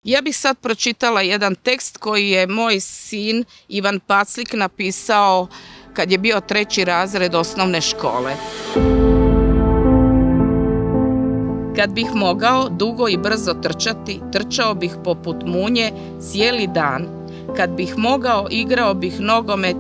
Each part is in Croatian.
Ja bih sad pročitala jedan tekst koji je moj sin Ivan Paclik napisao kad je bio 3. razred osnovne škole. Kad bih mogao dugo i brzo trčati, trčao bih poput munje cijeli dan. Kad bih mogao, igrao bih nogomet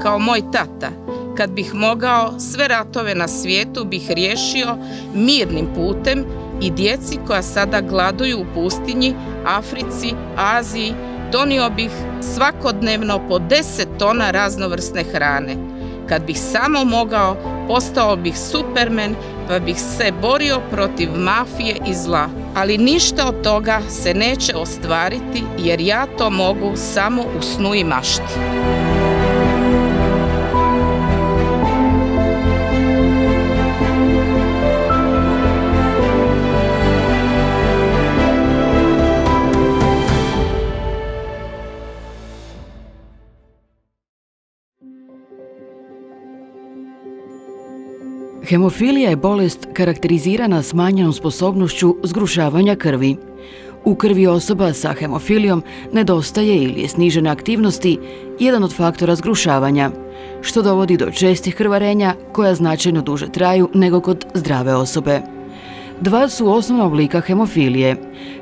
kao moj tata. Kad bih mogao, sve ratove na svijetu bih riješio mirnim putem i djeci koja sada gladuju u pustinji, Africi, Aziji, donio bih svakodnevno po 10 tona raznovrsne hrane. Kad bih samo mogao, postao bih Superman pa bih se borio protiv mafije i zla. Ali ništa od toga se neće ostvariti jer ja to mogu samo u snu i mašti. Hemofilija je bolest karakterizirana smanjenom sposobnošću zgrušavanja krvi. U krvi osoba sa hemofilijom nedostaje ili je snižena aktivnosti jedan od faktora zgrušavanja, što dovodi do čestih krvarenja koja značajno duže traju nego kod zdrave osobe. Dva su osnovna oblika hemofilije.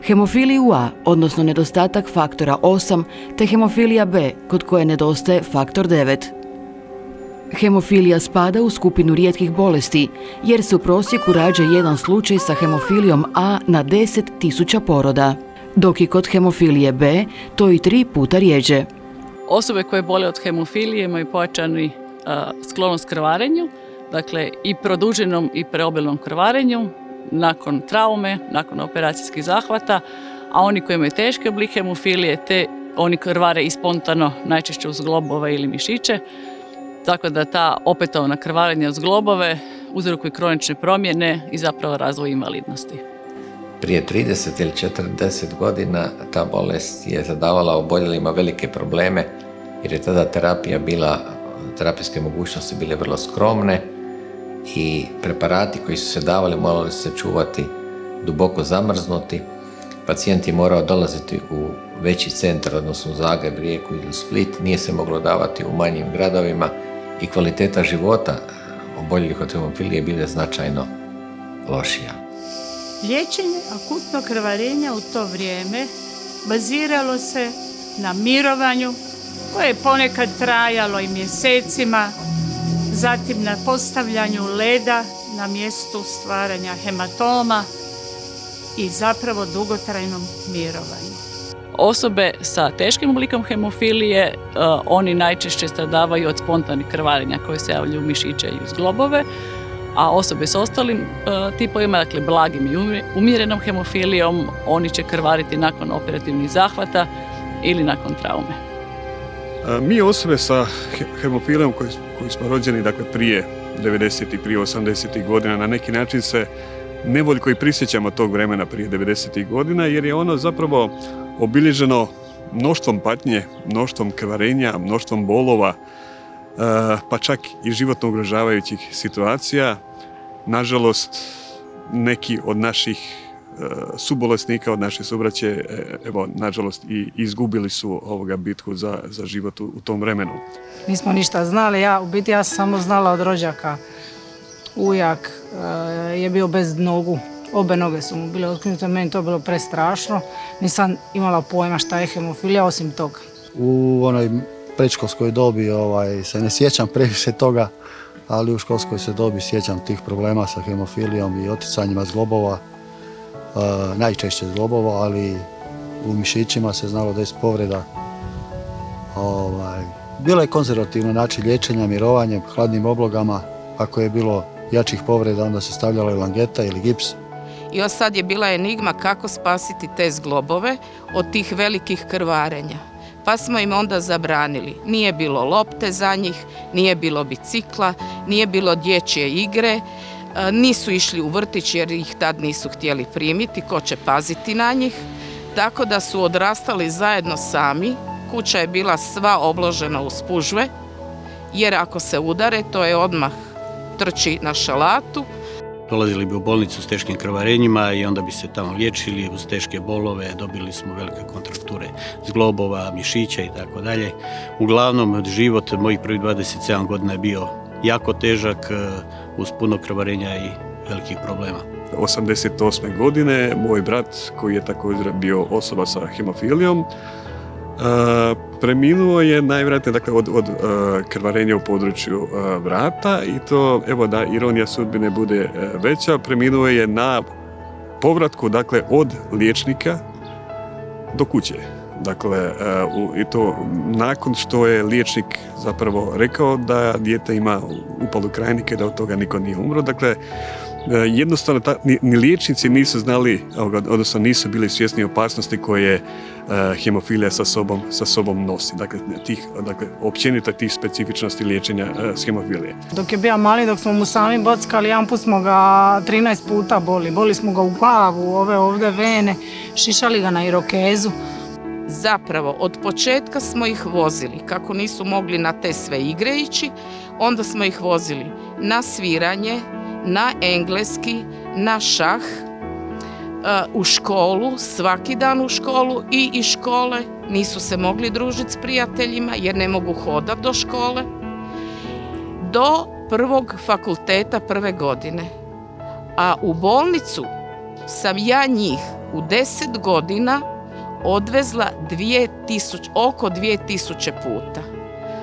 Hemofiliju A, odnosno nedostatak faktora 8, te hemofilija B, kod koje nedostaje faktor 9. Hemofilija spada u skupinu rijetkih bolesti, jer se u prosjeku rađa jedan slučaj sa hemofilijom A na 10.000 poroda, dok je kod hemofilije B to i 3 puta rjeđe. Osobe koje bole od hemofilije imaju pojačani sklonost krvarenju, dakle i produženom i preobilnom krvarenju, nakon traume, nakon operacijskih zahvata, a oni koji imaju teški oblik hemofilije, te oni krvare i spontano, najčešće uz zglobove ili mišiće. Tako da ta opetovana krvarenja uz zglobove uzrokuju kronične promjene i zapravo razvoj invalidnosti. Prije 30 ili 40 godina ta bolest je zadavala oboljelima velike probleme jer je tada terapijske mogućnosti bile vrlo skromne i preparati koji su se davali morali se čuvati duboko zamrznuti. Pacijent je morao dolaziti u veći centar, odnosno u Zagreb, Rijeku ili Split, nije se moglo davati u manjim gradovima i kvaliteta života oboljelih od hemofilije bila značajno lošija. Liječenje akutnog krvarenja u to vrijeme baziralo se na mirovanju koje je ponekad trajalo i mjesecima, zatim na postavljanju leda na mjestu stvaranja hematoma i zapravo dugotrajnom mirovanju. Osobe sa teškim oblikom hemofilije, oni najčešće stradavaju od spontanih krvarenja koje se javljaju u mišiće i u zglobove, a osobe s ostalim tipovima, dakle blagim i umjerenom hemofilijom, oni će krvariti nakon operativnih zahvata ili nakon traume. Mi osobe sa hemofilijom koji smo rođeni dakle, prije 90. i prije 80. godina na neki način se nevoljko i prisjećamo tog vremena prije 90. godina jer je ono zapravo obilježeno mnoštvom patnje, mnoštvom krvarenja, mnoštvom bolova, pa čak i životno ugrožavajućih situacija. Nažalost, neki od naših subolesnika, od naše subraće, evo, nažalost, i izgubili su bitku za život u tom vremenu. Nismo ništa znali, ja sam samo znala od rođaka. Ujak je bio bez nogu, obe noge su mu bile otkinute, meni to bilo prestrašno. Nisam imala pojma šta je hemofilija osim toga. U onoj predškolskoj dobi se ne sjećam previše toga, ali u školskoj se dobi sjećam tih problema sa hemofilijom i oticanjima zglobova, najčešće zglobova, ali u mišićima se znalo desiti povreda. Bilo je konzervativno način liječenja, mirovanjem, hladnim oblogama. Ako je bilo jačih povreda, onda se stavljala langeta ili gips. I sad je bila enigma kako spasiti te zglobove od tih velikih krvarenja. Pa smo im onda zabranili. Nije bilo lopte za njih, nije bilo bicikla, nije bilo dječje igre, nisu išli u vrtić jer ih tad nisu htjeli primiti, ko će paziti na njih. Tako da su odrastali zajedno sami, kuća je bila sva obložena u spužve, jer ako se udare to je odmah trči na šalatu. dolazili bi u bolnicu s teškim krvarenjima i onda bi se tamo liječili uz teške bolove, dobili smo velike kontrakture zglobova, mišića i tako dalje. Uglavnom, život mojih prvih 27 godina je bio jako težak, uz puno krvarenja i velikih problema. 88. godine moj brat, koji je također bio osoba sa hemofilijom, preminuo je najvjerojatnije dakle, od krvarenja u području vrata i to, evo da ironija sudbine bude veća, preminuo je na povratku dakle, od liječnika do kuće. Dakle, i to nakon što je liječnik zapravo rekao da dijete ima upalu krajnike, da od toga niko nije umro. Dakle, jednostavno ni liječnici nisu znali, odnosno nisu bili svjesni opasnosti koje hemofilija sa sobom nosi. Dakle, općenito tih specifičnosti liječenja s hemofilije. Dok je bio mali, dok smo mu sami bockali, jedan put smo ga 13 puta boli smo ga u glavu, ove ovdje vene, šišali ga na irokezu. Zapravo, od početka smo ih vozili, kako nisu mogli na te sve igre ići, onda smo ih vozili na sviranje, na engleski, na šah, u školu, svaki dan u školu i iz škole. Nisu se mogli družiti s prijateljima jer ne mogu hodati do škole. Do prvog fakulteta prve godine. A u bolnicu sam ja njih u 10 godina odvezla oko 2000 puta.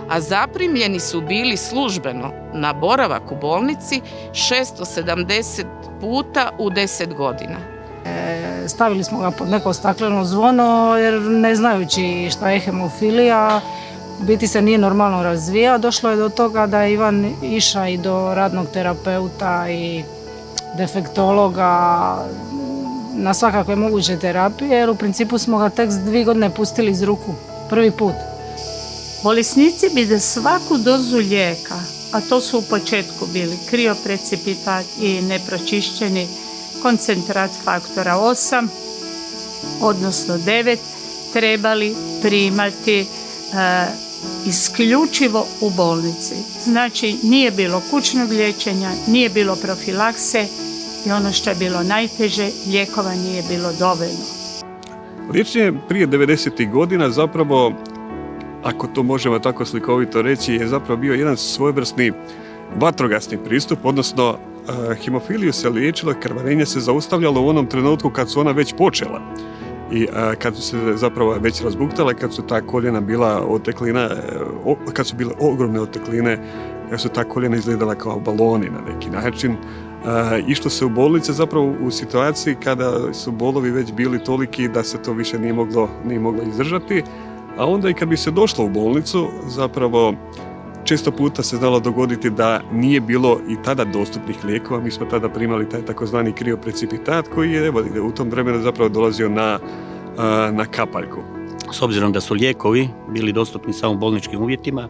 A zaprimljeni su bili službeno na boravak u bolnici 670 puta u 10 godina. Stavili smo ga pod neko stakleno zvono jer ne znajući šta je hemofilija, biti se nije normalno razvijao. Došlo je do toga da je Ivan išao i do radnog terapeuta i defektologa, na svakakve moguće terapije, jer u principu smo ga tek s 2 godine pustili iz ruku, prvi put. Bolesnici bi za svaku dozu lijeka, a to su u početku bili krioprecipitat i nepročišćeni koncentrat faktora 8, odnosno 9, trebali primati isključivo u bolnici. Znači, nije bilo kućnog liječenja, nije bilo profilakse i ono što je bilo najteže, lijekova nije bilo dovoljno. Liječenje prije 90. godina zapravo, ako to možemo tako slikovito reći, je zapravo bio jedan svojevrsni vatrogasni pristup, odnosno hemofiliju se liječilo, krvarenje se zaustavljalo u onom trenutku kad su ona već počela i kad su se zapravo već razbuktala, kad su ta koljena bila oteklina, kad su bile ogromne otekline, kad su ta koljena izgledala kao baloni na neki način. Išlo se u bolnice zapravo u situaciji kada su bolovi već bili toliki da se to više nije moglo izdržati, a onda i kad bi se došlo u bolnicu, zapravo često puta se znalo dogoditi da nije bilo i tada dostupnih lijekova. Mi smo tada primali taj takozvani krioprecipitat koji je u tom vremenu zapravo dolazio na kapaljku. S obzirom da su lijekovi bili dostupni samo u bolničkim uvjetima,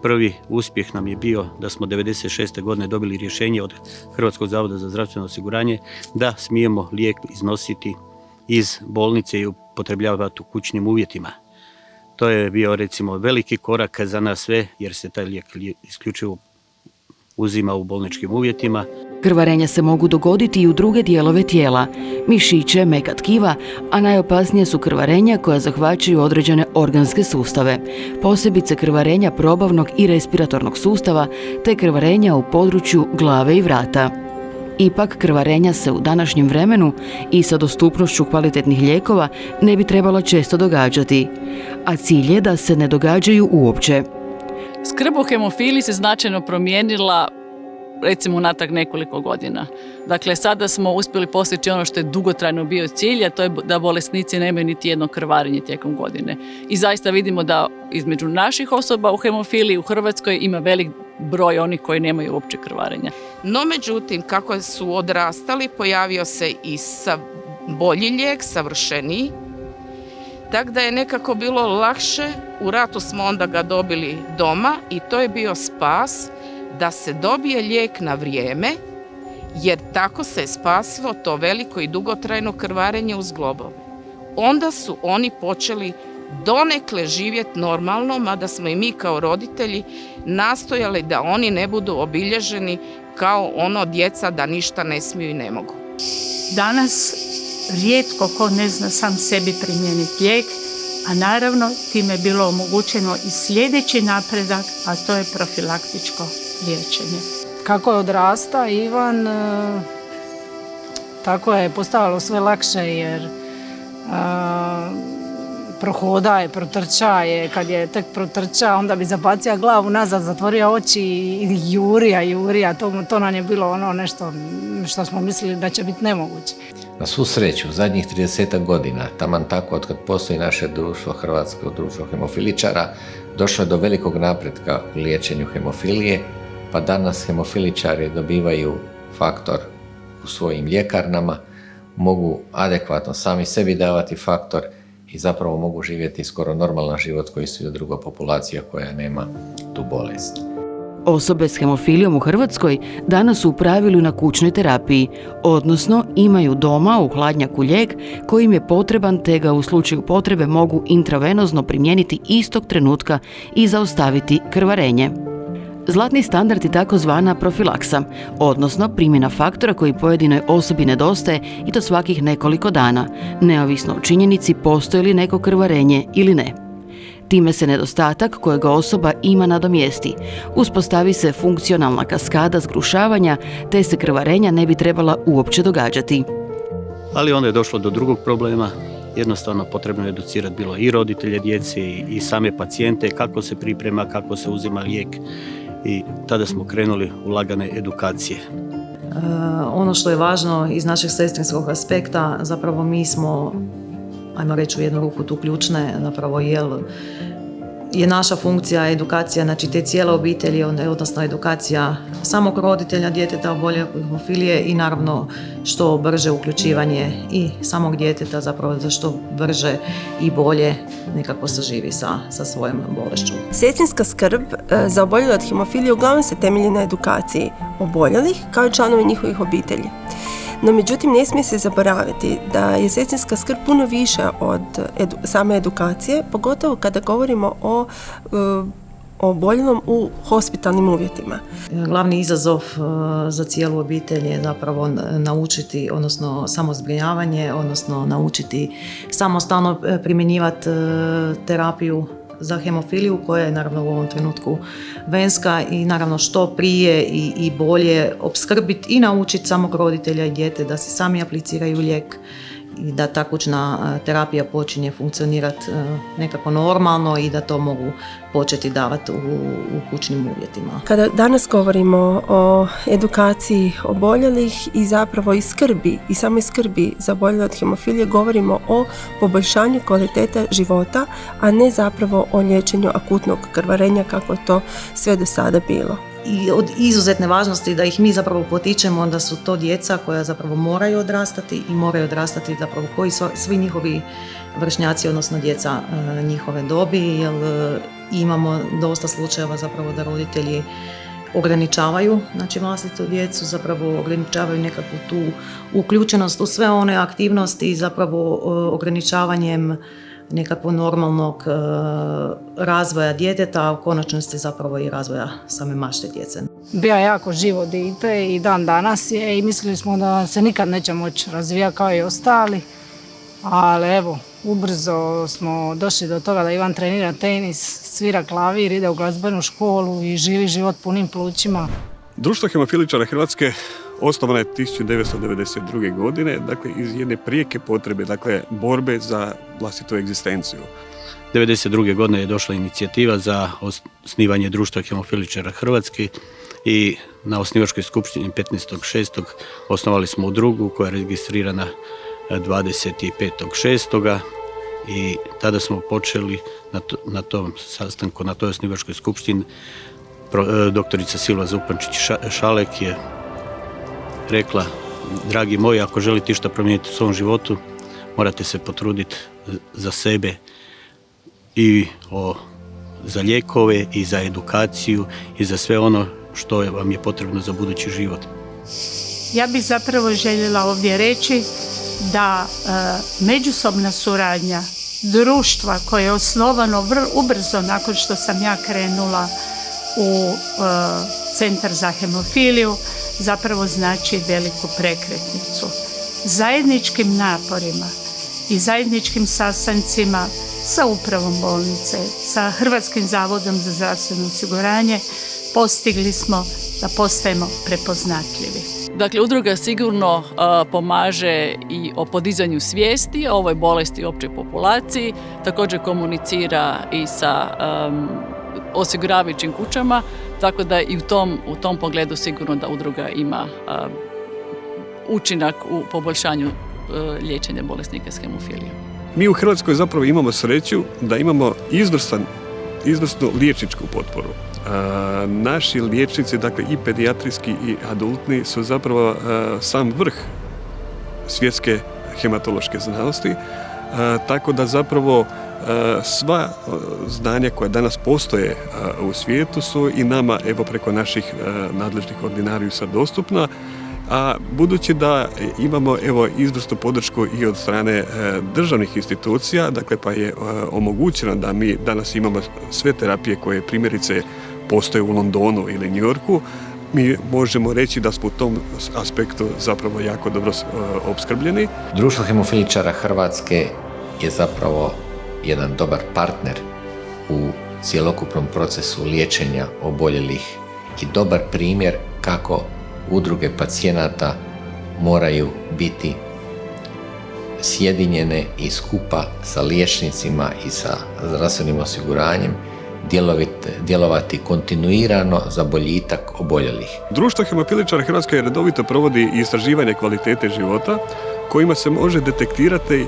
prvi uspjeh nam je bio da smo 1996. godine dobili rješenje od Hrvatskog zavoda za zdravstveno osiguranje da smijemo lijek iznositi iz bolnice i upotrebljavati u kućnim uvjetima. To je bio recimo veliki korak za nas sve jer se taj lijek isključivo uzima u bolničkim uvjetima. Krvarenja se mogu dogoditi i u druge dijelove tijela, mišiće, meka tkiva, a najopasnije su krvarenja koja zahvaćaju određene organske sustave, posebice krvarenja probavnog i respiratornog sustava, te krvarenja u području glave i vrata. Ipak, krvarenja se u današnjem vremenu i sa dostupnošću kvalitetnih lijekova ne bi trebalo često događati, a cilj je da se ne događaju uopće. Skrb o hemofiliji se značajno promijenila recimo unatrag nekoliko godina. Dakle, sada smo uspjeli postići ono što je dugotrajno bio cilj, a to je da bolesnici nemaju niti jedno krvarenje tijekom godine. I zaista vidimo da između naših osoba u hemofiliji u Hrvatskoj ima velik broj onih koji nemaju uopće krvarenja. No, međutim, kako su odrastali, pojavio se i bolji lijek, savršeniji, tako da je nekako bilo lakše. U ratu smo onda ga dobili doma i to je bio spas da se dobije lijek na vrijeme, jer tako se je spasilo to veliko i dugotrajno krvarenje uz zglobove. Onda su oni počeli donekle živjeti normalno, mada smo i mi kao roditelji nastojali da oni ne budu obilježeni kao ono djeca da ništa ne smiju i ne mogu. Danas rijetko ko ne zna sam sebi primijeniti lijek, a naravno time je bilo omogućeno i sljedeći napredak, a to je profilaktičko liječenje. Kako je odrasta Ivan, tako je postavalo sve lakše jer prohoda je, protrča je, kad je tek protrča onda bi zabacio glavu nazad, zatvorio oči i jurija, to nam je bilo ono nešto što smo mislili da će biti nemoguće. Na svu sreću, u zadnjih 30 godina, taman tako od kad postoji naše društvo, Hrvatsko društvo hemofiličara, došlo je do velikog napretka u liječenju hemofilije, pa danas hemofiličari dobivaju faktor u svojim ljekarnama, mogu adekvatno sami sebi davati faktor i zapravo mogu živjeti skoro normalan život koji su i druga populacija koja nema tu bolest. Osobe s hemofilijom u Hrvatskoj danas su u pravilu na kućnoj terapiji, odnosno imaju doma u hladnjaku lijek koji im je potreban te ga u slučaju potrebe mogu intravenozno primijeniti istog trenutka i zaustaviti krvarenje. Zlatni standard je takozvana profilaksa, odnosno primjena faktora koji pojedinoj osobi nedostaje i to svakih nekoliko dana, neovisno o činjenici postoji li neko krvarenje ili ne. Time se nedostatak kojega osoba ima nadomjesti. Uspostavi se funkcionalna kaskada zgrušavanja, te se krvarenja ne bi trebala uopće događati. Ali onda je došlo do drugog problema. Jednostavno potrebno je educirati bilo i roditelje djece i same pacijente kako se priprema, kako se uzima lijek. I tada smo krenuli u lagane edukacije. Ono što je važno iz našeg sestrinskog aspekta, zapravo mi smo, ajmo reći u jednu ruku tu ključne, zapravo je naša funkcija edukacija, znači te cijele obitelji, odnosno edukacija samog roditelja djeteta oboljelog od hemofilije i naravno što brže uključivanje i samog djeteta zapravo za što brže i bolje nekako saživi sa svojom bolešću. Sestrinska skrb za oboljele od hemofilije uglavnom se temelji na edukaciji oboljelih kao i članova njihovih obitelji. No međutim ne smije se zaboraviti da je sestrinska skrb puno više od same edukacije, pogotovo kada govorimo o oboljelom u hospitalnim uvjetima. Glavni izazov za cijelu obitelj je zapravo naučiti, odnosno samo zbrinjavanje, odnosno naučiti samostalno primjenjivati terapiju za hemofiliju koja je naravno u ovom trenutku venska i naravno što prije i bolje opskrbiti i naučiti samog roditelja i dijete da se sami apliciraju lijek i da ta kućna terapija počinje funkcionirati nekako normalno i da to mogu početi davati u kućnim uvjetima. Kada danas govorimo o edukaciji oboljelih i zapravo i skrbi i samoj skrbi za oboljele od hemofilije, govorimo o poboljšanju kvalitete života, a ne zapravo o liječenju akutnog krvarenja kako je to sve do sada bilo. I od izuzetne važnosti da ih mi zapravo potičemo da su to djeca koja zapravo moraju odrastati i moraju odrastati zapravo koji svi njihovi vršnjaci, odnosno djeca njihove dobi, jer imamo dosta slučajeva zapravo da roditelji ograničavaju, znači vlastitu djecu, zapravo ograničavaju nekakvu tu uključenost u sve one aktivnosti, zapravo ograničavanjem nekakvog normalnog razvoja djeteta, a u konačnosti zapravo i razvoja same mašte djece. Bio je jako živo dite i dan danas je i mislili smo da se nikad neće moći razvijati kao i ostali, ali evo, ubrzo smo došli do toga da Ivan trenira tenis, svira klavir, ide u glazbenu školu i živi život punim plućima. Društvo hemofiličara Hrvatske osnovano je 1992. godine, dakle iz jedne prijeke potrebe, dakle borbe za vlastitu egzistenciju. 1992. godine je došla inicijativa za osnivanje Društva hemofiličara Hrvatske i na osnivačkoj skupštini 15.6. osnovali smo udrugu koja je registrirana 25.6. i tada smo počeli na tom sastanku, na toj osnivačkoj skupštini. Doktorica Silva Zupančić-Šalek je rekla: dragi moji, ako želite išta promijeniti u svom životu, morate se potruditi za sebe i za lijekove i za edukaciju i za sve ono što vam je potrebno za budući život. Ja bih zapravo željela ovdje reći da međusobna suradnja društva koje je osnovano ubrzo nakon što sam ja krenula u Centar za hemofiliju, zapravo znači veliku prekretnicu. Zajedničkim naporima i zajedničkim sastancima sa upravom bolnice, sa Hrvatskim zavodom za zdravstveno osiguranje postigli smo da postajemo prepoznatljivi. Dakle, udruga sigurno pomaže i o podizanju svijesti o ovoj bolesti u općoj populaciji, također komunicira i sa osiguravajućim kućama, tako da i u tom pogledu sigurno da udruga ima učinak u poboljšanju liječenja bolesnika s hemofilijom. Mi u Hrvatskoj zapravo imamo sreću da imamo izvrsnu liječničku potporu. Naši liječnici, dakle i pedijatrijski i adultni, su zapravo sam vrh svjetske hematološke znanosti, tako da zapravo sva znanja koja danas postoje u svijetu su i nama evo preko naših nadležnih ordinarijusa dostupna, a budući da imamo evo izvrsnu podršku i od strane državnih institucija, dakle pa je omogućeno da mi danas imamo sve terapije koje primjerice postoje u Londonu ili New Yorku, mi možemo reći da smo u tom aspektu zapravo jako dobro opskrbljeni. Društvo hemofiličara Hrvatske je zapravo jedan dobar partner u cjelokupnom procesu liječenja oboljelih i dobar primjer kako udruge pacijenata moraju biti sjedinjene i skupa sa liječnicima i sa zdravstvenim osiguranjem djelovati kontinuirano za boljitak oboljelih. Društvo hemofiličara Hrvatske redovito provodi istraživanje kvalitete života kojima se može detektirati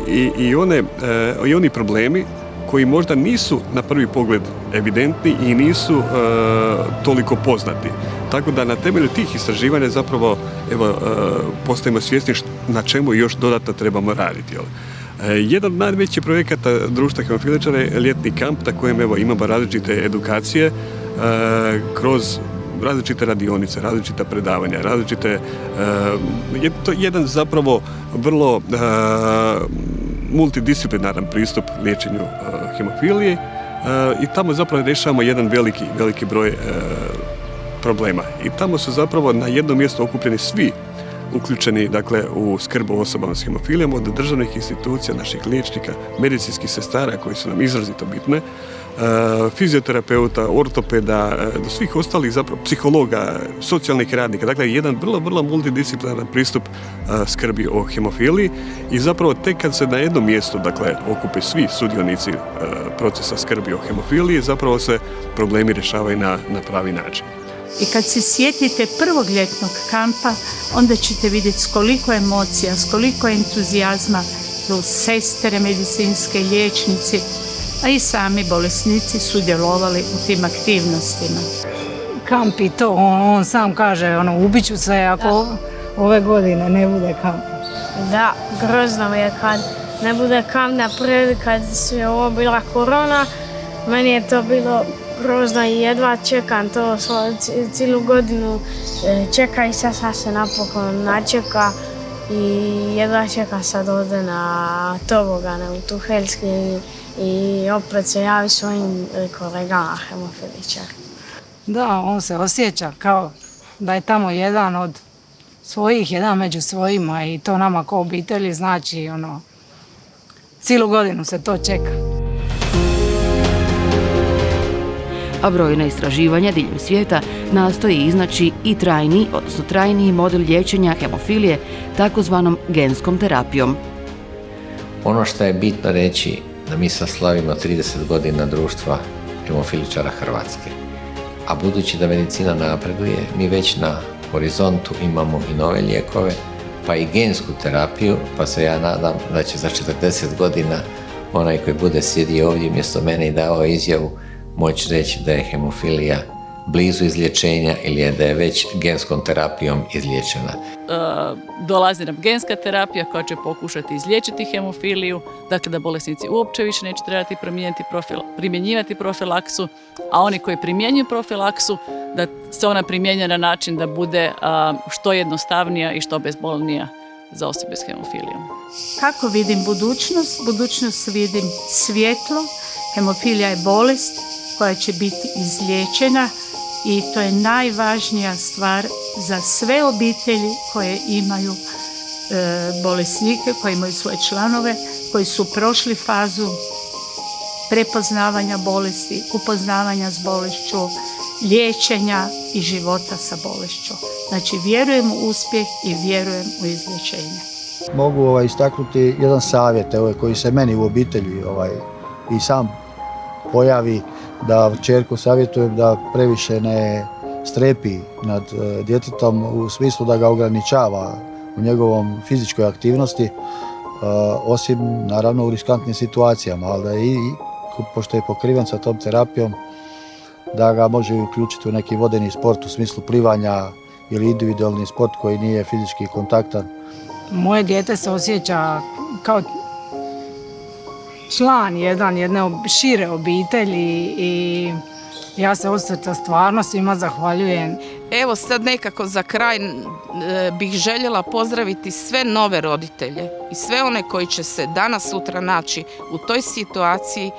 i oni problemi koji možda nisu na prvi pogled evidentni i nisu toliko poznati. Tako da na temelju tih istraživanja zapravo postajemo svjesni na čemu još dodatno trebamo raditi. Jedan od najvećih projekata društva hemofiličara je ljetni kamp na kojem imamo različite edukacije kroz različite radionice, različita predavanja, jedan zapravo vrlo multidisciplinaran pristup liječenju hemofilije i tamo zapravo rješavamo jedan veliki broj problema. I tamo su zapravo na jednom mjestu okupljeni svi uključeni dakle, u skrb o osobama s hemofilijom, od državnih institucija, naših liječnika, medicinskih sestara koji su nam izrazito bitne, fizioterapeuta, ortopeda, do svih ostalih zapravo psihologa, socijalnih radnika. Dakle, jedan vrlo multidisciplinaran pristup skrbi o hemofiliji i zapravo tek kad se na jednom mjestu dakle, okupe svi sudionici procesa skrbi o hemofiliji, zapravo se problemi rješavaju na pravi način. I kad se sjetite prvog ljetnog kampa, onda ćete vidjeti s koliko emocija, s koliko entuzijazma su sestre, medicinske, liječnici, a i sami bolesnici sudjelovali u tim aktivnostima. Kamp i to, on sam kaže, ubit ću se ako ove godine ne bude kamp. Da, grozno mi je kad ne bude kamp naprijed, kad je ovo bila korona, meni je to bilo grozno i jedva čekam to cijelu godinu, čeka i sad se napokon načeka i jedva čekam sad ovdje na tobogane u Tuheljski i opet se javi svojim kolegama hemofiličara. Da, on se osjeća kao da je tamo jedan od svojih, jedan među svojima i to nama kao obitelji znači cijelu godinu se to čeka. A brojna istraživanja diljem svijeta nastoji iznaći i trajniji model liječenja hemofilije takozvanom genskom terapijom. Ono što je bitno reći da mi sad slavimo 30 godina društva hemofiličara Hrvatske. A budući da medicina napreduje, mi već na horizontu imamo i nove lijekove, pa i gensku terapiju, pa se ja nadam da će za 40 godina onaj koji bude sjedio ovdje mjesto mene i dao izjavu moći reći da je hemofilija blizu izlječenja ili da je već genskom terapijom izliječena. Dolazi nam genska terapija koja će pokušati izliječiti hemofiliju, dakle da bolesnici uopće više neće trebati primjenjivati profilaksu, a oni koji primjenjuju profilaksu da se ona primjenjuje na način da bude što jednostavnija i što bezbolnija za osobe s hemofilijom. Kako vidim budućnost? Budućnost vidim svjetlo. Hemofilija je bolest koja će biti izliječena i to je najvažnija stvar za sve obitelji koje imaju bolesnike, koji imaju svoje članove, koji su prošli fazu prepoznavanja bolesti, upoznavanja s bolešću, liječenja i života sa bolešću. Znači, vjerujem u uspjeh i vjerujem u izlječenje. Mogu istaknuti jedan savjet koji se meni u obitelji i sam pojavi, da kćerku savjetujem da previše ne strepi nad djetetom u smislu da ga ograničava u njegovom fizičkoj aktivnosti, osim naravno u riskantnim situacijama, ali da i pošto je pokriven sa tom terapijom, da ga može uključiti u neki vodeni sport u smislu plivanja ili individualni sport koji nije fizički kontaktan. Moje dijete se osjeća kao član jedne šire obitelji i ja se od srca stvarno svima zahvaljujem. Evo sad nekako za kraj bih željela pozdraviti sve nove roditelje i sve one koji će se danas sutra naći u toj situaciji.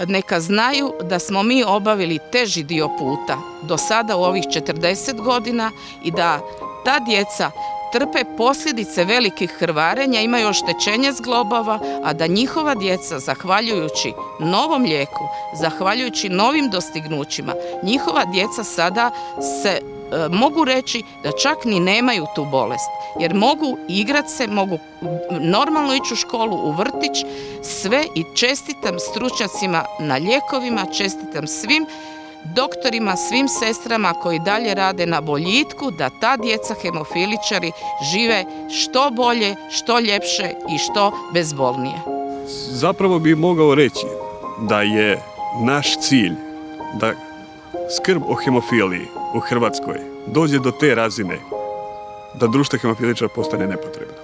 Neka znaju da smo mi obavili teži dio puta do sada u ovih 40 godina i da ta djeca trpe posljedice velikih krvarenja, imaju oštećenje zglobova, a da njihova djeca, zahvaljujući novom lijeku, zahvaljujući novim dostignućima, njihova djeca sada se mogu reći da čak ni nemaju tu bolest, jer mogu igrat se, mogu normalno ići u školu, u vrtić, sve, i čestitam stručnjacima na lijekovima, čestitam svim doktorima, svim sestrama koji dalje rade na boljitku, da ta djeca hemofiličari žive što bolje, što ljepše i što bezbolnije. Zapravo bi mogao reći da je naš cilj da skrb o hemofiliji u Hrvatskoj dođe do te razine da društvo hemofiličara postane nepotrebno.